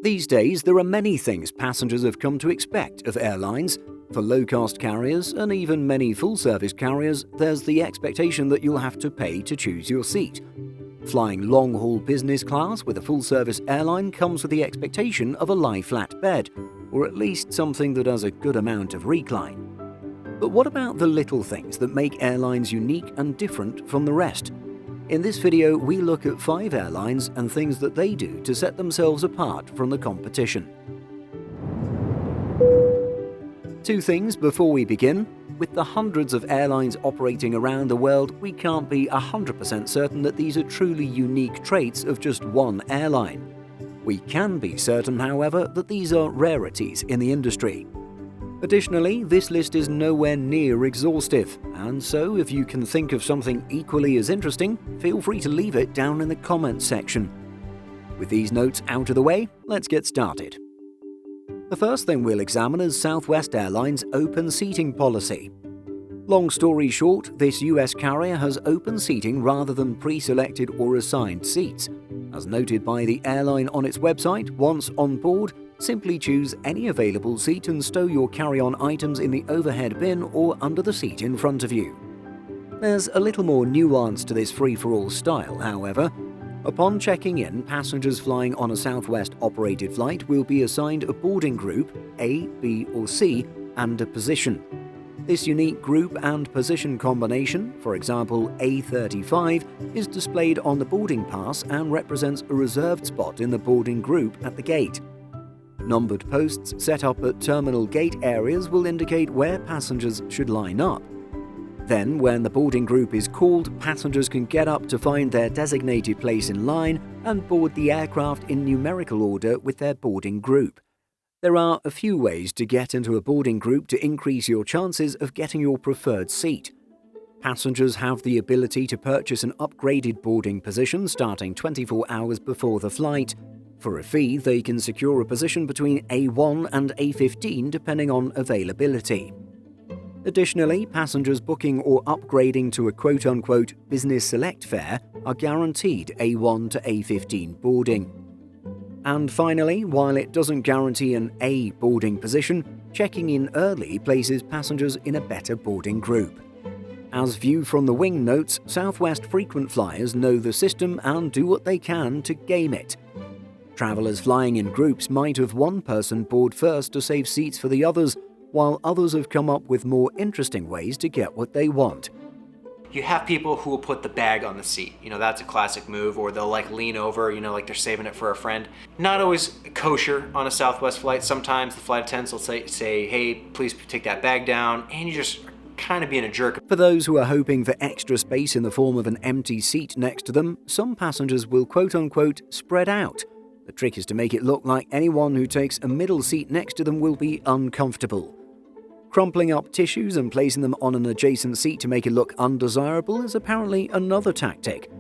These days, there are many things passengers have come to expect of airlines. For low-cost carriers and even many full-service carriers, there's the expectation that you'll have to pay to choose your seat. Flying long-haul business class with a full-service airline comes with the expectation of a lie-flat bed, or at least something that has a good amount of recline. But what about the little things that make airlines unique and different from the rest? In this video, we look at 5 airlines and things that they do to set themselves apart from the competition. 2 things before we begin. With the hundreds of airlines operating around the world, we can't be 100% certain that these are truly unique traits of just one airline. We can be certain, however, that these are rarities in the industry. Additionally, this list is nowhere near exhaustive, and so if you can think of something equally as interesting, feel free to leave it down in the comments section. With these notes out of the way, let's get started. The first thing we'll examine is Southwest Airlines' open seating policy. Long story short, this US carrier has open seating rather than pre-selected or assigned seats. As noted by the airline on its website, once on board, simply choose any available seat and stow your carry-on items in the overhead bin or under the seat in front of you. There's a little more nuance to this free-for-all style, however. Upon checking in, passengers flying on a Southwest-operated flight will be assigned a boarding group, A, B, or C, and a position. This unique group and position combination, for example A35, is displayed on the boarding pass and represents a reserved spot in the boarding group at the gate. Numbered posts set up at terminal gate areas will indicate where passengers should line up. Then, when the boarding group is called, passengers can get up to find their designated place in line and board the aircraft in numerical order with their boarding group. There are a few ways to get into a boarding group to increase your chances of getting your preferred seat. Passengers have the ability to purchase an upgraded boarding position starting 24 hours before the flight. For a fee, they can secure a position between A1 and A15 depending on availability. Additionally, passengers booking or upgrading to a quote-unquote business select fare are guaranteed A1 to A15 boarding. And finally, while it doesn't guarantee an A boarding position, checking in early places passengers in a better boarding group. As viewed from the wing notes, Southwest frequent flyers know the system and do what they can to game it. Travelers flying in groups might have one person board first to save seats for the others, while others have come up with more interesting ways to get what they want. You have people who will put the bag on the seat. That's a classic move, or they'll lean over, like they're saving it for a friend. Not always kosher on a Southwest flight. Sometimes the flight attendants will say, hey, please take that bag down, and you just kind of being a jerk. For those who are hoping for extra space in the form of an empty seat next to them, some passengers will quote-unquote spread out. The trick is to make it look like anyone who takes a middle seat next to them will be uncomfortable. Crumpling up tissues and placing them on an adjacent seat to make it look undesirable is apparently another tactic.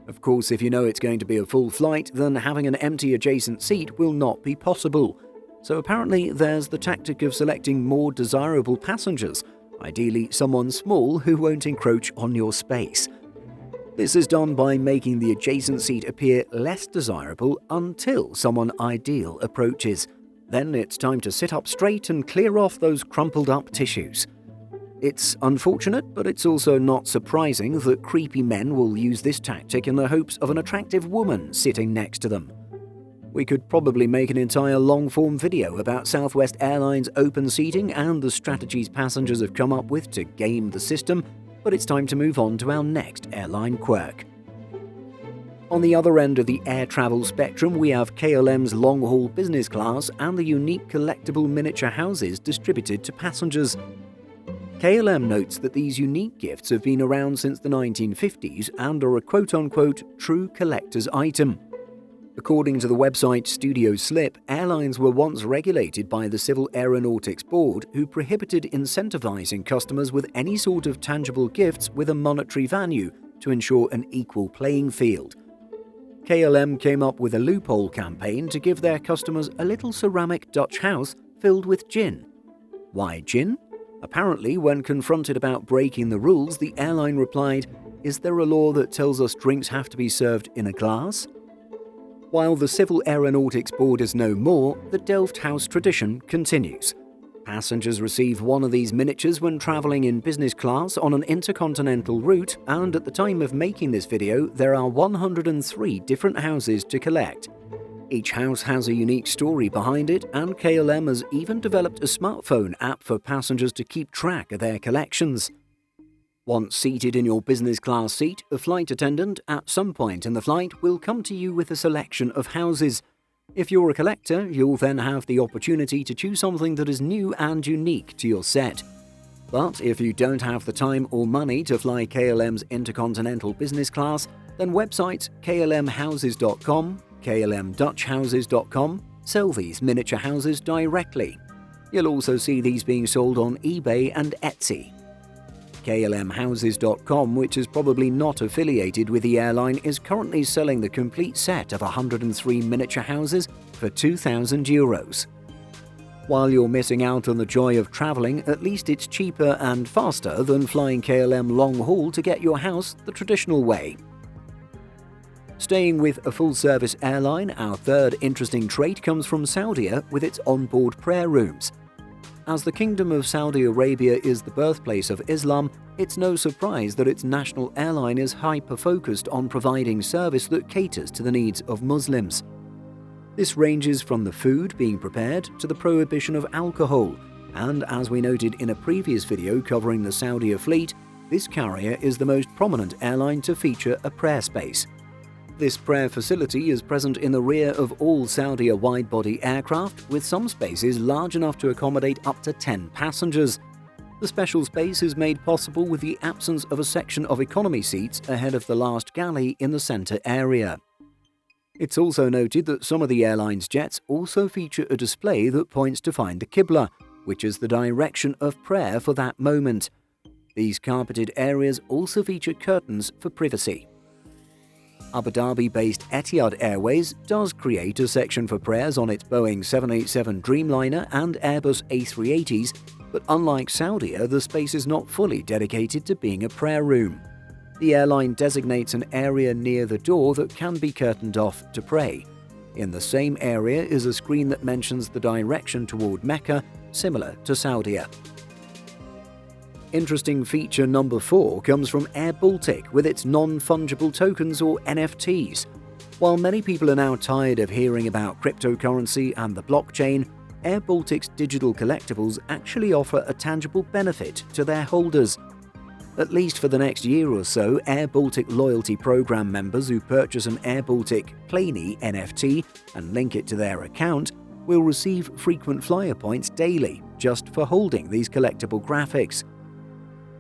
Of course, if you know it's going to be a full flight, then having an empty adjacent seat will not be possible. So apparently there's the tactic of selecting more desirable passengers, ideally someone small who won't encroach on your space. This is done by making the adjacent seat appear less desirable until someone ideal approaches. Then it's time to sit up straight and clear off those crumpled up tissues. It's unfortunate, but it's also not surprising that creepy men will use this tactic in the hopes of an attractive woman sitting next to them. We could probably make an entire long-form video about Southwest Airlines' open seating and the strategies passengers have come up with to game the system, but it's time to move on to our next airline quirk. On the other end of the air travel spectrum, we have KLM's long-haul business class and the unique collectible miniature houses distributed to passengers. KLM notes that these unique gifts have been around since the 1950s and are a quote-unquote true collector's item. According to the website Studio Slip, airlines were once regulated by the Civil Aeronautics Board, who prohibited incentivizing customers with any sort of tangible gifts with a monetary value to ensure an equal playing field. KLM came up with a loophole campaign to give their customers a little ceramic Dutch house filled with gin. Why gin? Apparently, when confronted about breaking the rules, the airline replied, "Is there a law that tells us drinks have to be served in a glass?" While the Civil Aeronautics Board is no more, the Delft House tradition continues. Passengers receive one of these miniatures when travelling in business class on an intercontinental route, and at the time of making this video, there are 103 different houses to collect. Each house has a unique story behind it, and KLM has even developed a smartphone app for passengers to keep track of their collections. Once seated in your business class seat, a flight attendant at some point in the flight will come to you with a selection of houses. If you're a collector, you'll then have the opportunity to choose something that is new and unique to your set. But if you don't have the time or money to fly KLM's intercontinental business class, then websites klmhouses.com, klmdutchhouses.com sell these miniature houses directly. You'll also see these being sold on eBay and Etsy. KLMhouses.com, which is probably not affiliated with the airline, is currently selling the complete set of 103 miniature houses for €2,000. While you're missing out on the joy of travelling, at least it's cheaper and faster than flying KLM long haul to get your house the traditional way. Staying with a full-service airline, our third interesting trait comes from Saudia with its onboard prayer rooms. As the Kingdom of Saudi Arabia is the birthplace of Islam, it's no surprise that its national airline is hyper-focused on providing service that caters to the needs of Muslims. This ranges from the food being prepared to the prohibition of alcohol, and as we noted in a previous video covering the Saudia fleet, this carrier is the most prominent airline to feature a prayer space. This prayer facility is present in the rear of all Saudia wide-body aircraft, with some spaces large enough to accommodate up to 10 passengers. The special space is made possible with the absence of a section of economy seats ahead of the last galley in the centre area. It's also noted that some of the airline's jets also feature a display that points to find the Qibla, which is the direction of prayer for that moment. These carpeted areas also feature curtains for privacy. Abu Dhabi-based Etihad Airways does create a section for prayers on its Boeing 787 Dreamliner and Airbus A380s, but unlike Saudia, the space is not fully dedicated to being a prayer room. The airline designates an area near the door that can be curtained off to pray. In the same area is a screen that mentions the direction toward Mecca, similar to Saudia. Interesting feature number 4 comes from Air Baltic with its non-fungible tokens or NFTs. While many people are now tired of hearing about cryptocurrency and the blockchain, Air Baltic's digital collectibles actually offer a tangible benefit to their holders. At least for the next year or so, Air Baltic loyalty program members who purchase an Air Baltic Planey NFT and link it to their account will receive frequent flyer points daily just for holding these collectible graphics.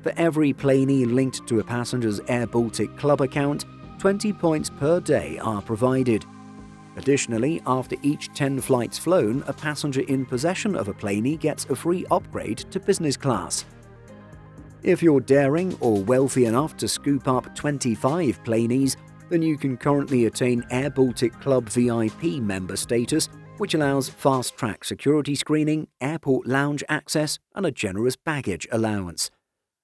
For every Planey linked to a passenger's Air Baltic Club account, 20 points per day are provided. Additionally, after each 10 flights flown, a passenger in possession of a Planey gets a free upgrade to business class. If you're daring or wealthy enough to scoop up 25 Planeys, then you can currently attain Air Baltic Club VIP member status, which allows fast-track security screening, airport lounge access, and a generous baggage allowance.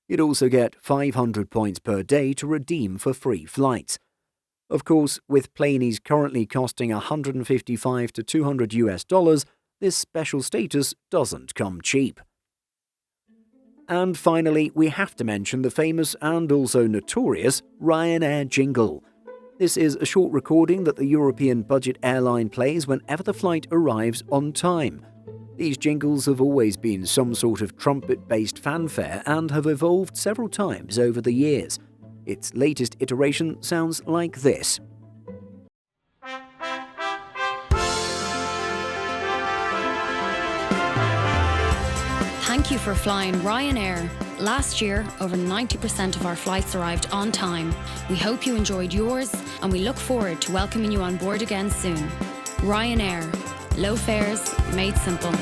You'd also get 500 points per day to redeem for free flights. Of course, with Planeys currently costing $155 to $200, this special status doesn't come cheap. And finally, we have to mention the famous and also notorious Ryanair jingle. This is a short recording that the European budget airline plays whenever the flight arrives on time. These jingles have always been some sort of trumpet-based fanfare and have evolved several times over the years. Its latest iteration sounds like this. Thank you for flying Ryanair. Last year, over 90% of our flights arrived on time. We hope you enjoyed yours, and we look forward to welcoming you on board again soon. Ryanair. Low fares, made simple.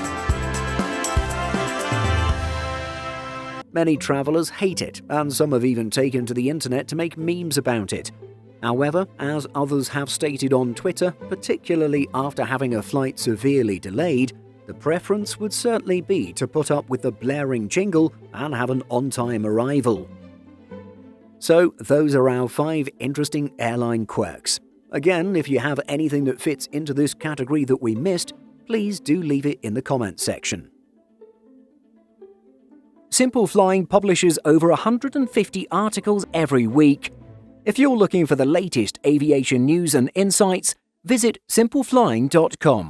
Many travellers hate it, and some have even taken to the internet to make memes about it. However, as others have stated on Twitter, particularly after having a flight severely delayed, the preference would certainly be to put up with the blaring jingle and have an on-time arrival. So, those are our 5 interesting airline quirks. Again, if you have anything that fits into this category that we missed, please do leave it in the comments section. Simple Flying publishes over 150 articles every week. If you're looking for the latest aviation news and insights, visit simpleflying.com.